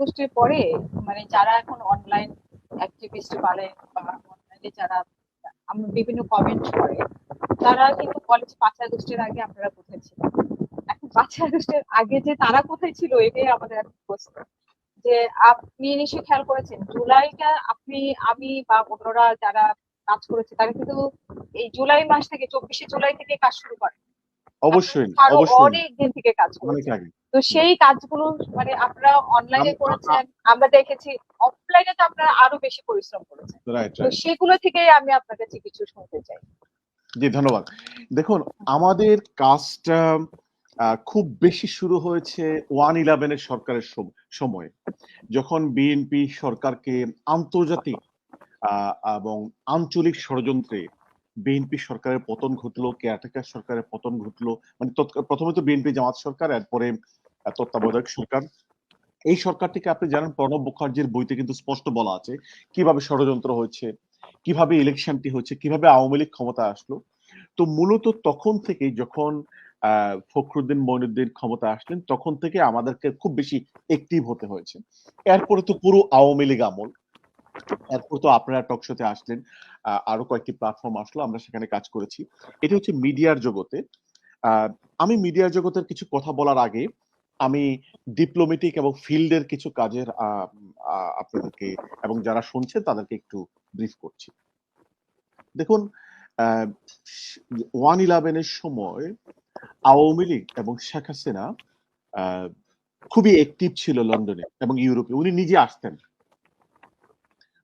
আগস্টের পরে মানে যারা এখন অনলাইন অ্যাক্টিভিস্ট বলেন বা অনলাইনে যারা বিভিন্ন কমেন্ট করে, তারা কিন্তু কলেজ 5 আগস্টের আগে আপনারা কোথায় ছিলেন? এখন 5 আগস্টের আগে যে তারা কোথায় ছিল এটাই আমাদের এখন প্রশ্ন। যে আপনি নিশ্চয়ই খেয়াল করেছেন জুলাইটা, আপনি আমি বা অন্যরা যারা কাজ করেছে তারা কিন্তু এই জুলাই মাস থেকে 24শে জুলাই থেকে কাজ শুরু করে। অবশ্যই আরো অবশ্যই অনেক দিন থেকে কাজ অনেক করেছে। আগে। তো সেই কাজগুলো মানে আপনারা অনলাইনে করেছেন, আমরা দেখেছি অফলাইনে তো আপনারা আরো বেশি পরিশ্রম করেছেন। রাইট তো রাইট। সেগুলো থেকেই আমি আপনার কাছে কিছু শুনতে চাই। জি ধন্যবাদ। দেখুন, আমাদের কাজটা খুব বেশি শুরু হয়েছে 1/11 সরকারের সময়ে, যখন বিএনপি সরকারকে আন্তর্জাতিক এবং আঞ্চলিক ষড়যন্ত্রে বিএনপি সরকারের পতন ঘটলো, কেয়ারটেকার সরকারের পতন ঘটলো। মানে প্রথমে তো বিএনপি জামাত সরকার, এরপরে তত্ত্বাবধায়ক সরকার। এই সরকারটিকে আপনি জানেন, প্রণব মুখার্জির বইতে কিন্তু স্পষ্ট বলা আছে কিভাবে ষড়যন্ত্র হয়েছে, কিভাবে ইলেকশনটি হয়েছে, কিভাবে আওয়ামী লীগ ক্ষমতা আসলো। তো মূলত তখন থেকে যখন ফখরুদ্দিন মঈনুদ্দিন ক্ষমতা আসলেন, তখন থেকে আমাদেরকে খুব বেশি অ্যাক্টিভ হতে হয়েছে। এরপরে তো পুরো আওয়ামী লীগ আমল, এরপর তো আপনারা টক শোতে আসলেন, আরো কয়েকটি প্ল্যাটফর্ম আসলো, আমরা সেখানে কাজ করেছি। এটা হচ্ছে মিডিয়ার জগতে। আমি মিডিয়ার জগতের কিছু কথা বলার আগে আমি ডিপ্লোমেটিক এবং ফিল্ডের কিছু কাজের আপনাদেরকে এবং যারা শুনছেন তাদেরকে একটু ব্রিফ করছি। দেখুন, 1/11 সময় আওয়ামী লীগ এবং শেখ হাসিনা খুবই অ্যাক্টিভ ছিল লন্ডনে এবং ইউরোপে। উনি নিজে আসতেন,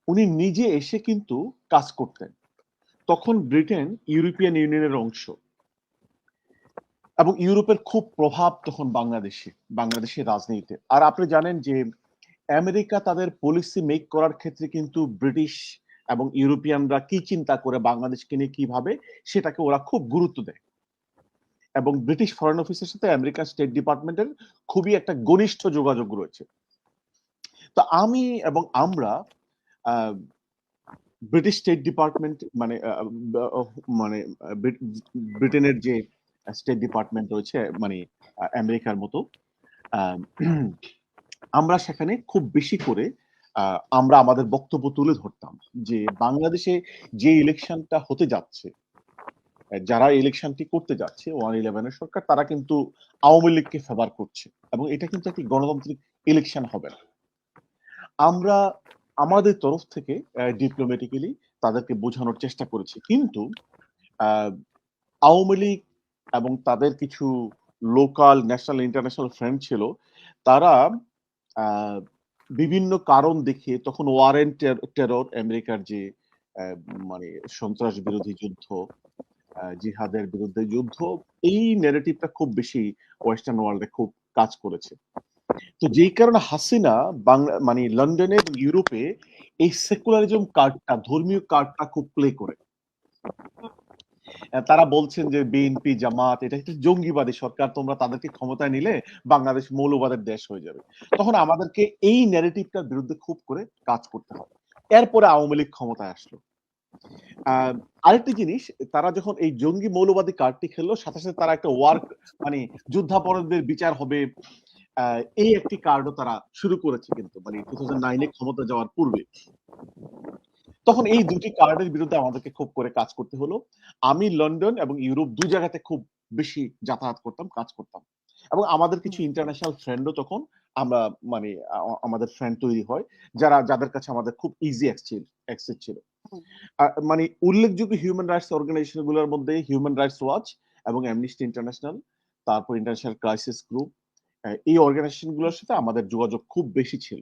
উনি নিজে এসে কিন্তু কাজ করতেন। তখন ব্রিটেন ইউরোপিয়ান ইউনিয়নের অংশ এবং ইউরোপের খুব প্রভাব তখন বাংলাদেশের রাজনীতিতে। আর আপনি জানেন যে আমেরিকা তাদের পলিসি মেক করার ক্ষেত্রে কিন্তু ব্রিটিশ এবং ইউরোপিয়ানরা কি চিন্তা করে বাংলাদেশকে নিয়ে কিভাবে, সেটাকে ওরা খুব গুরুত্ব দেয়। এবং ব্রিটিশ ফরেন অফিসের সাথে আমেরিকান স্টেট ডিপার্টমেন্টের খুবই একটা ঘনিষ্ঠ যোগাযোগ রয়েছে। তো আমি এবং আমরা ব্রিটিশ স্টেট ডিপার্টমেন্ট মানে মানে ব্রিটেনের যে স্টেট ডিপার্টমেন্ট রয়েছে, মানে আমেরিকার মতো, আমরা সেখানে খুব বেশি করে আমরা আমাদের বক্তব্য তুলে ধরতাম যে বাংলাদেশে যে ইলেকশনটা হতে যাচ্ছে, যারা ইলেকশনটি করতে যাচ্ছে 1/11 সরকার, তারা কিন্তু আওয়ামী লীগকে ফেভার করছে এবং এটা কিন্তু একটি গণতান্ত্রিক ইলেকশন হবে না। আমরা আমাদের তরফ থেকে ডিপ্লোম্যাটিক্যালি তাদেরকে বোঝানোর চেষ্টা করেছি, কিন্তু আওয়ামী লীগ এবং তাদের কিছু লোকাল ন্যাশনাল ইন্টারন্যাশনাল ফ্রেন্ড ছিল, তারা বিভিন্ন কারণ দেখিয়ে তখন ওয়ার এন্ড টেরর, আমেরিকার যে মানে সন্ত্রাস বিরোধী যুদ্ধ, জিহাদের বিরুদ্ধে যুদ্ধ, এই ন্যারেটিভটা খুব বেশি ওয়েস্টার্ন ওয়ার্ল্ডে খুব কাজ করেছে। তো যেই কারণে হাসিনা মানে লন্ডনে এবং ইউরোপে এই সেকুলারিজম কার্ডটা, ধর্মীয় কার্ডটা খুব প্লে করে। তারা বলছেন যে বিএনপি জামাত এটা একটা জঙ্গিবাদী সরকার, তোমরা তাদেরকে ক্ষমতায় নিলে বাংলাদেশ মৌলবাদের দেশ হয়ে যাবে। তখন আমাদেরকে এই ন্যারেটিভটার বিরুদ্ধে খুব করে কাজ করতে হবে। এরপরে আওয়ামী লীগ ক্ষমতায় আসলো। আরেকটি জিনিস, তারা যখন এই জঙ্গি মৌলবাদী কার্ডটি খেললো, সাথে সাথে তারা একটা ওয়ার্ক মানে যুদ্ধাপরাধীদের বিচার হবে, এই একটি কার্ডও তারা শুরু করেছে কিন্তু, মানে 2009-এ ক্ষমতা যাওয়ার পূর্বে। তখন এই দুটি কার্ডের বিরুদ্ধে আমাদেরকে খুব করে কাজ করতে হলো। আমি লন্ডন এবং ইউরোপ দুই জায়গাতে খুব বেশি যাতায়াত করতাম, কাজ করতাম। এবং আমাদের কিছু ইন্টারন্যাশনাল ফ্রেন্ডও তখন আমরা মানে আমাদের ফ্রেন্ড তৈরি হয়, যাদের কাছে আমাদের খুব ইজি অ্যাক্সেস ছিল। মানে উল্লেখযোগ্য হিউম্যান রাইটস অর্গানাইজেশন গুলোর মধ্যে হিউম্যান রাইটস ওয়াচ এবং অ্যামনিস্টি ইন্টারন্যাশনাল, তারপর ইন্টারন্যাশনাল ক্রাইসিস গ্রুপ, এই অর্গানাইজেশন গুলোর সাথে আমাদের যোগাযোগ খুব বেশি ছিল।